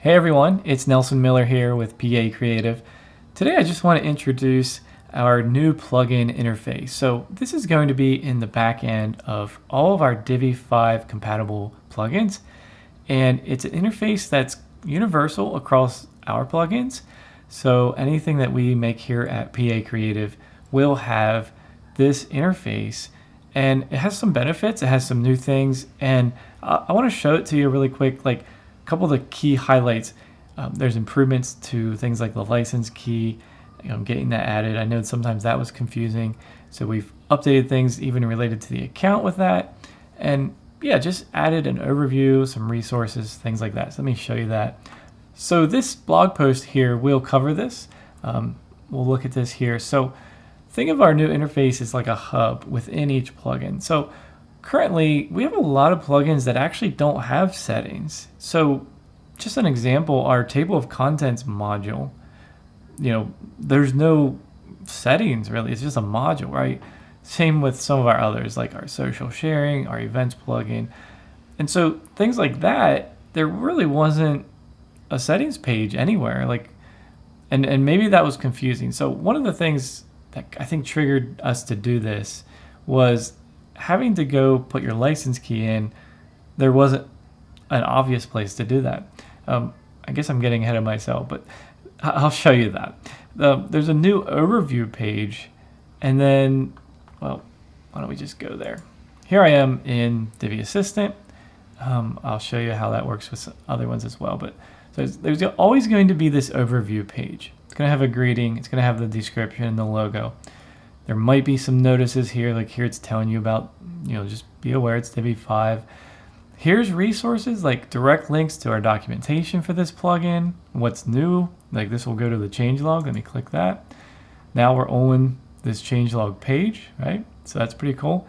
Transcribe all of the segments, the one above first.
Hey everyone, it's Nelson Miller here with PA Creative. Today I just want to introduce our new plugin interface. So this is going to be in the back end of all of our Divi 5 compatible plugins, and it's an interface that's universal across our plugins. So anything that we make here at PA Creative will have this interface, and it has some benefits, it has some new things, and I want to show it to you really quick, like a couple of the key highlights. There's improvements to things like the license key, getting that added. I know sometimes that was confusing, so we've updated things even related to the account with that, and yeah, just added an overview, some resources, things like that. So let me show you that. So this blog post here will cover this. We'll look at this here. So think of our new interface as like a hub within each plugin. So currently, we have a lot of plugins that actually don't have settings. So just an example, our table of contents module, there's no settings really. It's just a module, right? Same with some of our others, like our social sharing, our events plugin. And so things like that, there really wasn't a settings page anywhere. And maybe that was confusing. So one of the things that I think triggered us to do this was having to go put your license key in. There wasn't an obvious place to do that. I guess I'm getting ahead of myself, but I'll show you that. There's a new overview page, and then, well, why don't we just go there? Here I am in Divi Assistant. I'll show you how that works with other ones as well. But so there's always going to be this overview page. It's going to have a greeting. It's going to have the description and the logo. There might be some notices here, like here it's telling you about, just be aware it's Divi 5. Here's resources like direct links to our documentation for this plugin, what's new, like this will go to the changelog. Let me click that. Now we're on this changelog page, right? So that's pretty cool.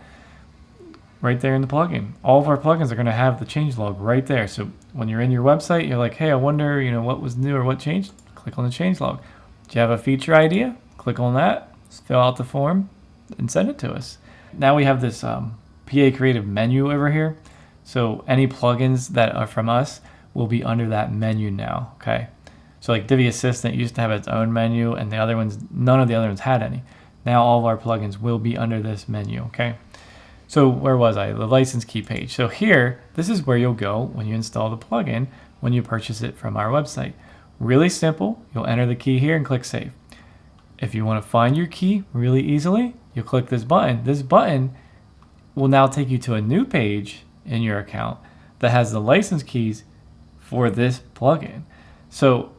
Right there in the plugin. All of our plugins are going to have the changelog right there. So when you're in your website, you're like, hey, I wonder, what was new or what changed? Click on the changelog. Do you have a feature idea? Click on that. Fill out the form and send it to us. Now we have this PA Creative menu over here. So any plugins that are from us will be under that menu now, okay? So like Divi Assistant used to have its own menu, and the other ones, none of the other ones had any. Now all of our plugins will be under this menu, okay? So where was I? The license key page. So here, this is where you'll go when you install the plugin, when you purchase it from our website. Really simple. You'll enter the key here and click Save. If you want to find your key really easily, you'll click this button. This button will now take you to a new page in your account that has the license keys for this plugin. So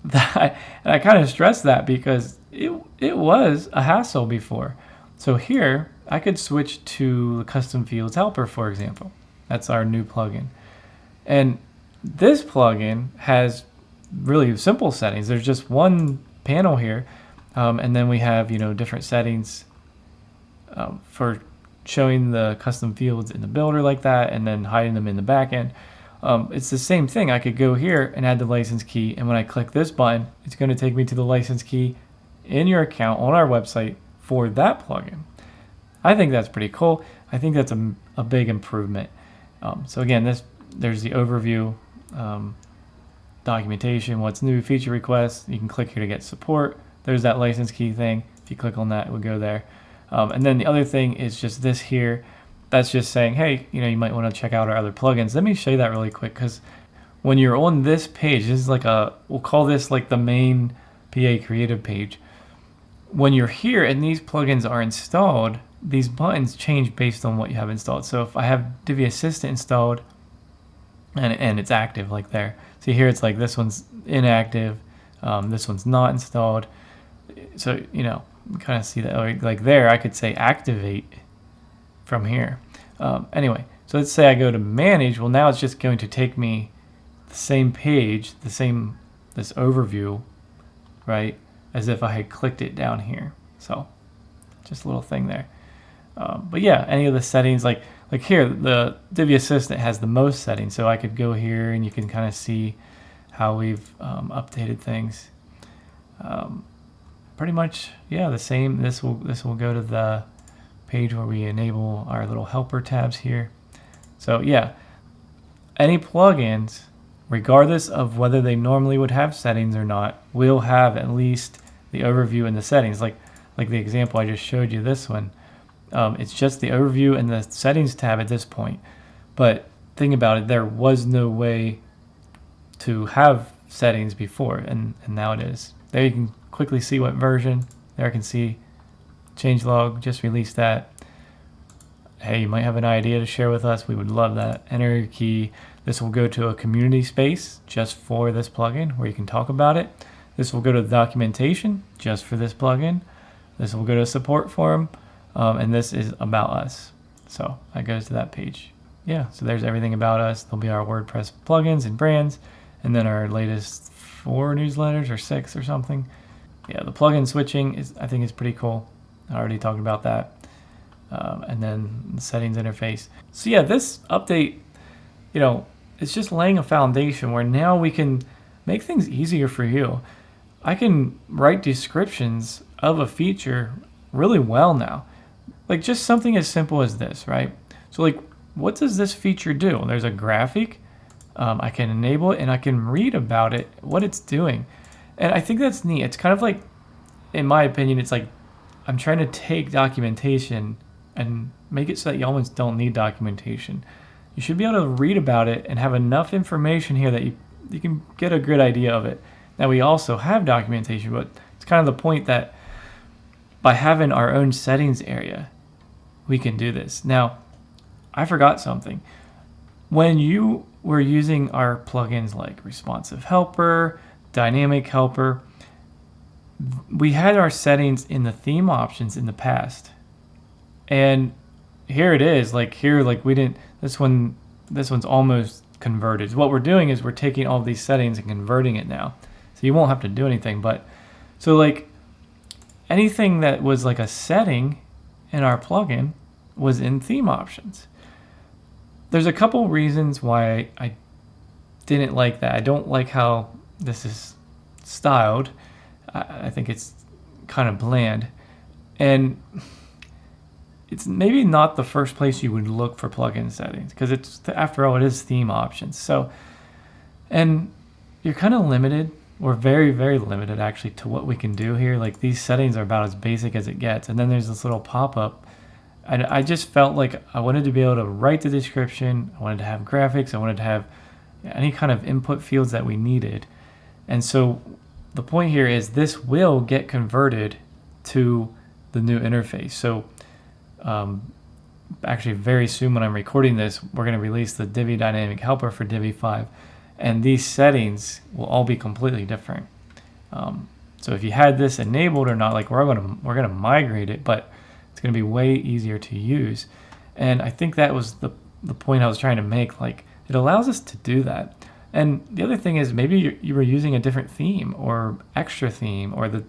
that, and I kind of stress that because it was a hassle before. So here, I could switch to the custom fields helper, for example. That's our new plugin. And this plugin has really simple settings. There's just one panel here. And then we have, different settings for showing the custom fields in the builder like that, and then hiding them in the back end. It's the same thing. I could go here and add the license key, and when I click this button, it's going to take me to the license key in your account on our website for that plugin. I think that's pretty cool. I think that's a big improvement. So again, there's the overview, documentation, what's new, feature requests. You can click here to get support. There's that license key thing. If you click on that, it would go there. And then the other thing is just this here. That's just saying, hey, you might want to check out our other plugins. Let me show you that really quick, because when you're on this page, this is like we'll call this like the main PA Creative page. When you're here and these plugins are installed, these buttons change based on what you have installed. So if I have Divi Assistant installed and it's active like there. See here, it's like this one's inactive. This one's not installed. So, kind of see that like there, I could say activate from here. Anyway, so let's say I go to manage. Well, now it's just going to take me the same page, this overview, right, as if I had clicked it down here. So just a little thing there. But yeah, any of the settings, like here, the Divi Assistant has the most settings. So I could go here and you can kind of see how we've updated things. Pretty much, yeah, the same. This will go to the page where we enable our little helper tabs here. So yeah, any plugins regardless of whether they normally would have settings or not, will have at least the overview and the settings. Like the example I just showed you, this one, it's just the overview and the settings tab at this point. But think about it, there was no way to have settings before, and now it is. There you can quickly see what version. There I can see changelog, just released that. Hey, you might have an idea to share with us. We would love that. Enter your key. This will go to a community space just for this plugin where you can talk about it. This will go to the documentation just for this plugin. This will go to a support forum, and this is about us. So that goes to that page. Yeah, so there's everything about us. There'll be our WordPress plugins and brands, and then our latest 4 newsletters or 6 or something. Yeah, the plugin switching I think is pretty cool. I already talked about that. And then the settings interface. So yeah, this update, it's just laying a foundation where now we can make things easier for you. I can write descriptions of a feature really well now. Like just something as simple as this, right? So like, what does this feature do? There's a graphic. I can enable it and I can read about it, what it's doing. And I think that's neat. It's kind of like, in my opinion, it's like I'm trying to take documentation and make it so that you almost don't need documentation. You should be able to read about it and have enough information here that you can get a good idea of it. Now we also have documentation, but it's kind of the point that by having our own settings area, we can do this. Now, I forgot something. When you were using our plugins like Responsive Helper, Dynamic Helper, we had our settings in the theme options in the past. And here it is, we didn't, this one's almost converted. What we're doing is we're taking all of these settings and converting it now. So you won't have to do anything, but so like anything that was like a setting in our plugin was in theme options. There's a couple reasons why I didn't like that. I don't like how this is styled. I think it's kind of bland. And it's maybe not the first place you would look for plugin settings because after all, it is theme options. So, and you're kind of limited. We're very, very limited actually to what we can do here. Like these settings are about as basic as it gets. And then there's this little pop-up. And I just felt like I wanted to be able to write the description. I wanted to have graphics. I wanted to have any kind of input fields that we needed. And so the point here is this will get converted to the new interface. So actually very soon when I'm recording this, we're going to release the Divi Dynamic Helper for Divi 5. And these settings will all be completely different. So if you had this enabled or not, like we're gonna migrate it, but it's gonna be way easier to use. And I think that was the point I was trying to make. Like it allows us to do that. And the other thing is maybe you were using a different theme or extra theme or the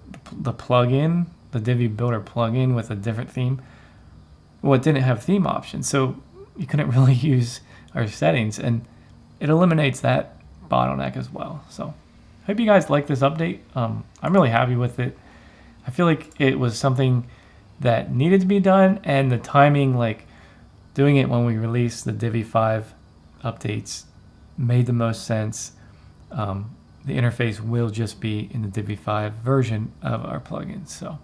plugin, the Divi Builder plugin with a different theme. Well, it didn't have theme options, so you couldn't really use our settings, and it eliminates that bottleneck as well. So hope you guys like this update. I'm really happy with it. I feel like it was something that needed to be done, and the timing, like doing it when we released the Divi 5 updates, made the most sense. The interface will just be in the Divi 5 version of our plugins. So